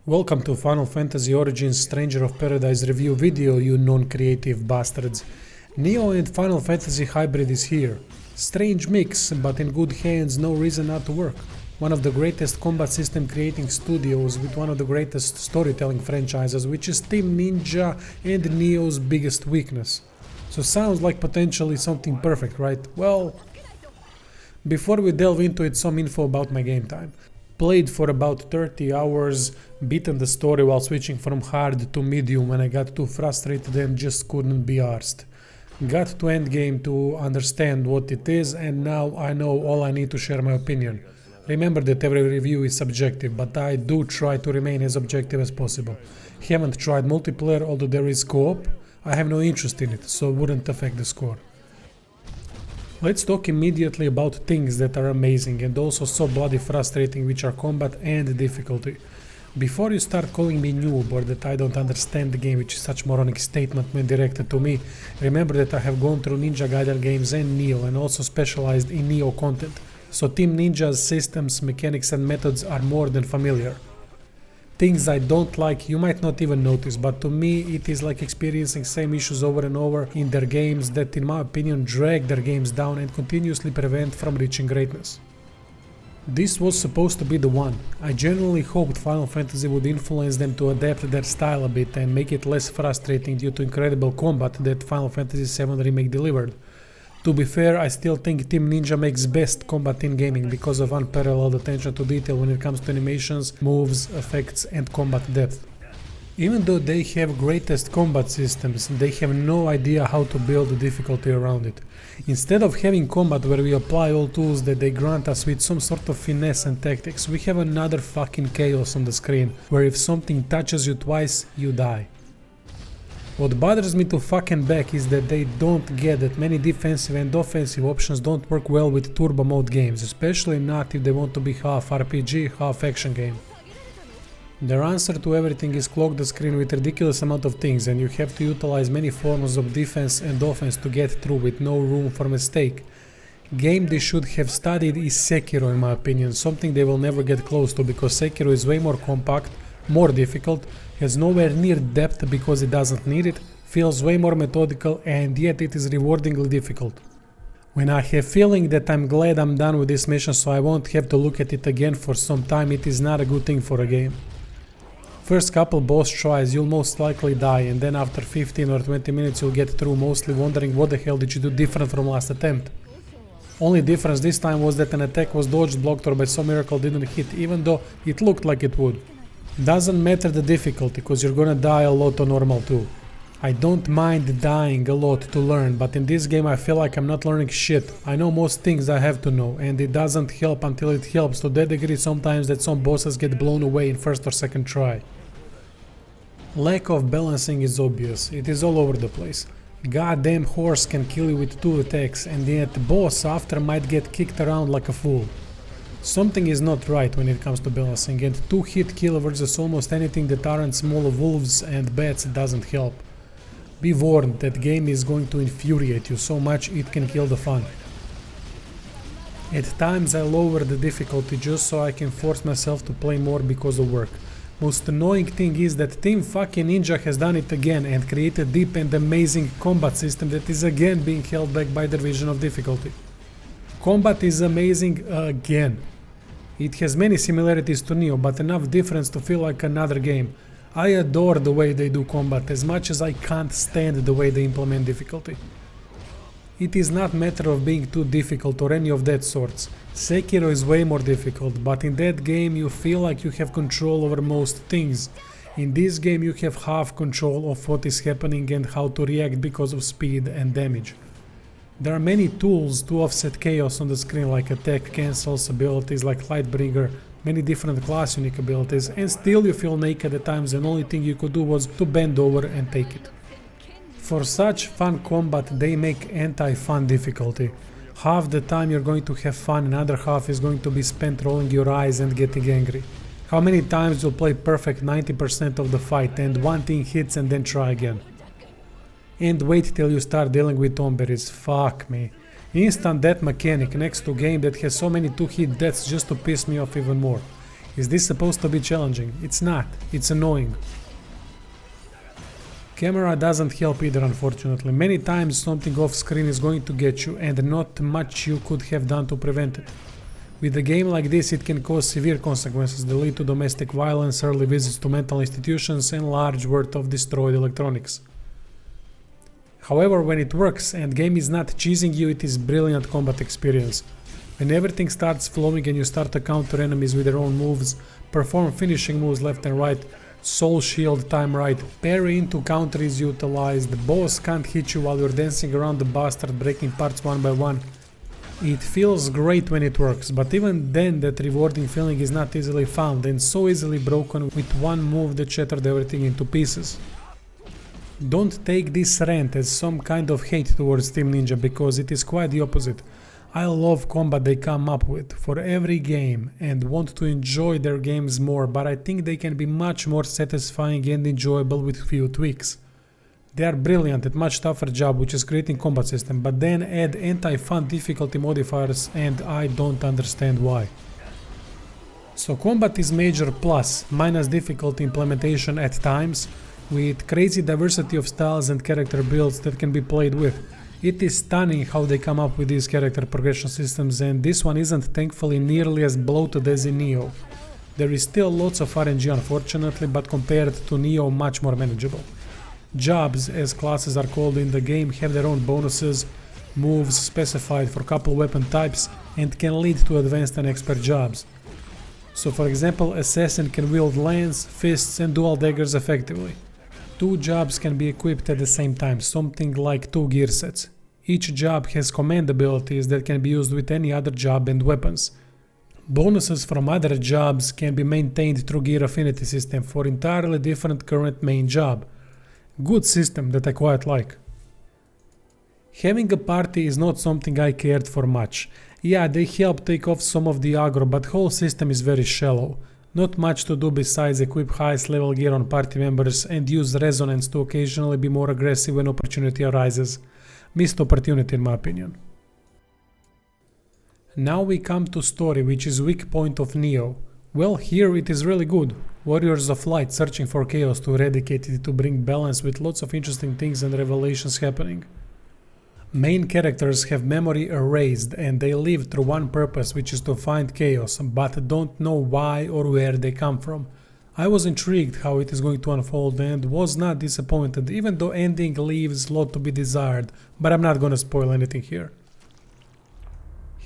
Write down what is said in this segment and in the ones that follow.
Welcome to Final Fantasy Origins Stranger of Paradise review video, you non-creative bastards. Nioh and Final Fantasy Hybrid is here. Strange mix, but in good hands, no reason not to work. One of the greatest combat system creating studios with one of the greatest storytelling franchises, which is Team Ninja and Nioh's biggest weakness. So sounds like potentially something perfect, right? Well, before we delve into it, some info about my game time. Played for about 30 hours, beaten the story while switching from hard to medium when I got too frustrated and just couldn't be arsed. Got to endgame to understand what it is, and now I know all I need to share my opinion. Remember that every review is subjective, but I do try to remain as objective as possible. Haven't tried multiplayer, although there is co-op. I have no interest in it, so wouldn't affect the score. Let's talk immediately about things that are amazing and also so bloody frustrating, which are combat and difficulty. Before you start calling me noob or that I don't understand the game, which is such moronic statement when directed to me, remember that I have gone through Ninja Gaiden games and Nioh and also specialized in Nioh content. So Team Ninja's systems, mechanics and methods are more than familiar. Things I don't like you might not even notice, but to me it is like experiencing same issues over and over in their games that in my opinion drag their games down and continuously prevent from reaching greatness. This was supposed to be the one. I genuinely hoped Final Fantasy would influence them to adapt their style a bit and make it less frustrating due to incredible combat that Final Fantasy VII Remake delivered. To be fair, I still think Team Ninja makes best combat in gaming because of unparalleled attention to detail when it comes to animations, moves, effects and combat depth. Even though they have greatest combat systems, they have no idea how to build the difficulty around it. Instead of having combat where we apply all tools that they grant us with some sort of finesse and tactics, we have another fucking chaos on the screen, where if something touches you twice, you die. What bothers me to fucking back is that they don't get that many defensive and offensive options don't work well with turbo mode games, especially not if they want to be half RPG, half action game. Their answer to everything is clog the screen with ridiculous amount of things, and you have to utilize many forms of defense and offense to get through with no room for mistake. Game they should have studied is Sekiro in my opinion, something they will never get close to because Sekiro is way more compact, more difficult, has nowhere near depth because it doesn't need it, feels way more methodical, and yet it is rewardingly difficult. When I have feeling that I'm glad I'm done with this mission so I won't have to look at it again for some time, it is not a good thing for a game. First couple boss tries you'll most likely die, and then after 15 or 20 minutes you'll get through mostly wondering what the hell did you do different from last attempt. Only difference this time was that an attack was dodged, blocked, or by some miracle didn't hit, even though it looked like it would. Doesn't matter the difficulty, cause you're gonna die a lot on normal too. I don't mind dying a lot to learn, but in this game I feel like I'm not learning shit. I know most things I have to know, and it doesn't help until it helps to that degree sometimes that some bosses get blown away in first or second try. Lack of balancing is obvious, it is all over the place. Goddamn horse can kill you with 2 attacks, and yet the boss after might get kicked around like a fool. Something is not right when it comes to balancing, and 2-hit kill versus almost anything that aren't small wolves and bats doesn't help. Be warned, that game is going to infuriate you so much it can kill the fun. At times I lower the difficulty just so I can force myself to play more because of work. Most annoying thing is that Team fucking Ninja has done it again and created deep and amazing combat system that is again being held back by their vision of difficulty. Combat is amazing again. It has many similarities to Nioh, but enough difference to feel like another game. I adore the way they do combat as much as I can't stand the way they implement difficulty. It is not matter of being too difficult or any of that sorts. Sekiro is way more difficult, but in that game you feel like you have control over most things. In this game you have half control of what is happening and how to react because of speed and damage. There are many tools to offset chaos on the screen, like attack cancels, abilities like Lightbringer, many different class unique abilities, and still you feel naked at times and only thing you could do was to bend over and take it. For such fun combat they make anti-fun difficulty. Half the time you're going to have fun, another half is going to be spent rolling your eyes and getting angry. How many times you'll play perfect 90% of the fight and one thing hits and then try again. And wait till you start dealing with tomberries, fuck me. Instant death mechanic next to game that has so many 2-hit deaths just to piss me off even more. Is this supposed to be challenging? It's not. It's annoying. Camera doesn't help either, unfortunately. Many times something off screen is going to get you and not much you could have done to prevent it. With a game like this, it can cause severe consequences that lead to domestic violence, early visits to mental institutions and large worth of destroyed electronics. However, when it works and game is not cheesing you, it is brilliant combat experience. When everything starts flowing and you start to counter enemies with their own moves, perform finishing moves left and right, soul shield time right, parry into counter is utilized, the boss can't hit you while you're dancing around the bastard breaking parts one by one. It feels great when it works, but even then that rewarding feeling is not easily found and so easily broken with one move that shattered everything into pieces. Don't take this rant as some kind of hate towards Team Ninja, because it is quite the opposite. I love combat they come up with for every game and want to enjoy their games more, but I think they can be much more satisfying and enjoyable with few tweaks. They are brilliant at much tougher job, which is creating combat system, but then add anti-fun difficulty modifiers and I don't understand why. So combat is major plus, minus difficulty implementation at times, with crazy diversity of styles and character builds that can be played with. It is stunning how they come up with these character progression systems, and this one isn't thankfully nearly as bloated as in Nioh. There is still lots of RNG unfortunately, but compared to Nioh much more manageable. Jobs, as classes are called in the game, have their own bonuses, moves specified for couple weapon types and can lead to advanced and expert jobs. So for example, Assassin can wield lance, fists and dual daggers effectively. 2 jobs can be equipped at the same time, something like 2 gear sets. Each job has command abilities that can be used with any other job and weapons. Bonuses from other jobs can be maintained through gear affinity system for entirely different current main job. Good system that I quite like. Having a party is not something I cared for much. Yeah, they help take off some of the aggro, but whole system is very shallow. Not much to do besides equip highest level gear on party members and use resonance to occasionally be more aggressive when opportunity arises. Missed opportunity in my opinion. Now we come to story, which is weak point of Nioh. Well, here it is really good. Warriors of Light searching for chaos to eradicate it to bring balance with lots of interesting things and revelations happening. Main characters have memory erased and they live through one purpose, which is to find chaos, but don't know why or where they come from. I was intrigued how it is going to unfold and was not disappointed, even though ending leaves a lot to be desired, but I'm not gonna spoil anything here.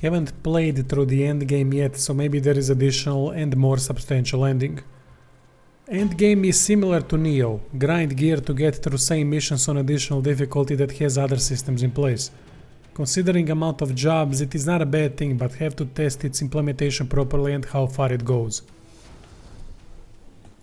Haven't played through the endgame yet, so maybe there is additional and more substantial ending. Endgame is similar to Nioh, grind gear to get through same missions on additional difficulty that has other systems in place. Considering amount of jobs, it is not a bad thing, but have to test its implementation properly and how far it goes.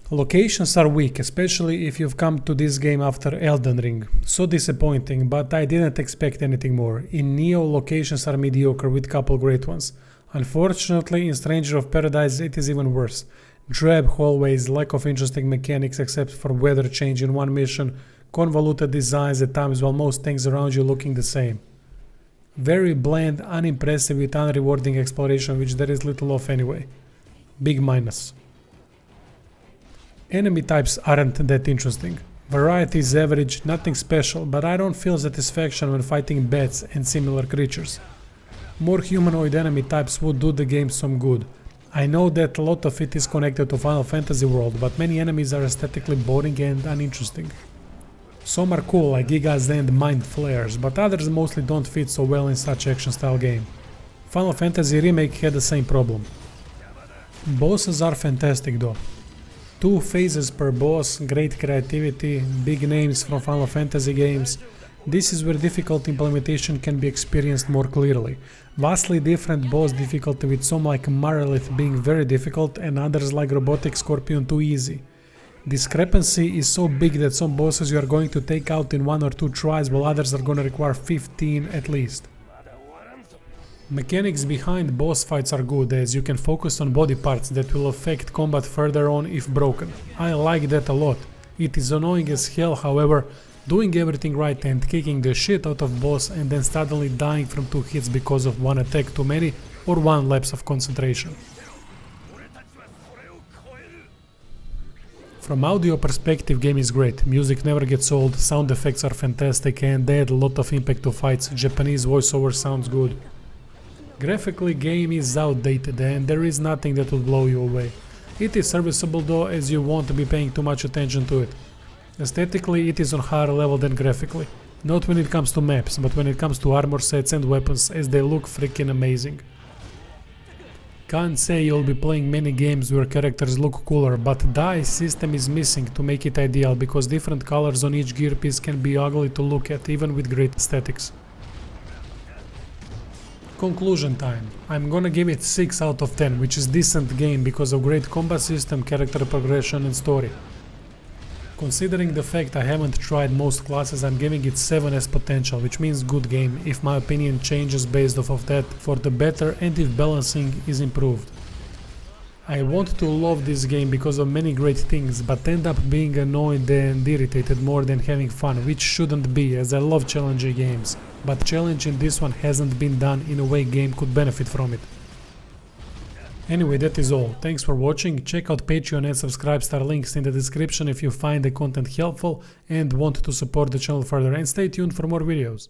Locations are weak, especially if you've come to this game after Elden Ring. So disappointing, but I didn't expect anything more. In Nioh, locations are mediocre with couple great ones. Unfortunately, in Stranger of Paradise it is even worse. Drab hallways, lack of interesting mechanics except for weather change in one mission, convoluted designs at times while most things around you looking the same. Very bland, unimpressive with unrewarding exploration, which there is little of anyway. Big minus. Enemy types aren't that interesting. Variety is average, nothing special, but I don't feel satisfaction when fighting bats and similar creatures. More humanoid enemy types would do the game some good. I know that a lot of it is connected to Final Fantasy world, but many enemies are aesthetically boring and uninteresting. Some are cool like Gigas and Mind Flayers, but others mostly don't fit so well in such action style game. Final Fantasy Remake had the same problem. Bosses are fantastic though. 2 phases per boss, great creativity, big names from Final Fantasy games. This is where difficult implementation can be experienced more clearly. Vastly different boss difficulty, with some like Marilith being very difficult and others like Robotic Scorpion too easy. Discrepancy is so big that some bosses you are going to take out in 1 or 2 tries while others are gonna require 15 at least. Mechanics behind boss fights are good, as you can focus on body parts that will affect combat further on if broken. I like that a lot. It is annoying as hell, however, doing everything right and kicking the shit out of boss and then suddenly dying from 2 hits because of 1 attack too many or 1 lapse of concentration. From audio perspective, game is great. Music never gets old, sound effects are fantastic, and they add a lot of impact to fights. Japanese voiceover sounds good. Graphically, game is outdated and there is nothing that will blow you away. It is serviceable though, as you won't be paying too much attention to it. Aesthetically, it is on higher level than graphically. Not when it comes to maps, but when it comes to armor sets and weapons, as they look freaking amazing. Can't say you'll be playing many games where characters look cooler, but the eye system is missing to make it ideal, because different colors on each gear piece can be ugly to look at even with great aesthetics. Conclusion time. I'm gonna give it 6 out of 10, which is decent game because of great combat system, character progression and story. Considering the fact I haven't tried most classes, I'm giving it 7 as potential, which means good game if my opinion changes based off of that for the better and if balancing is improved. I want to love this game because of many great things, but end up being annoyed and irritated more than having fun, which shouldn't be, as I love challenging games, but challenging this one hasn't been done in a way game could benefit from it. Anyway, that is all. Thanks for watching. Check out Patreon and Subscribestar links in the description if you find the content helpful and want to support the channel further, and stay tuned for more videos.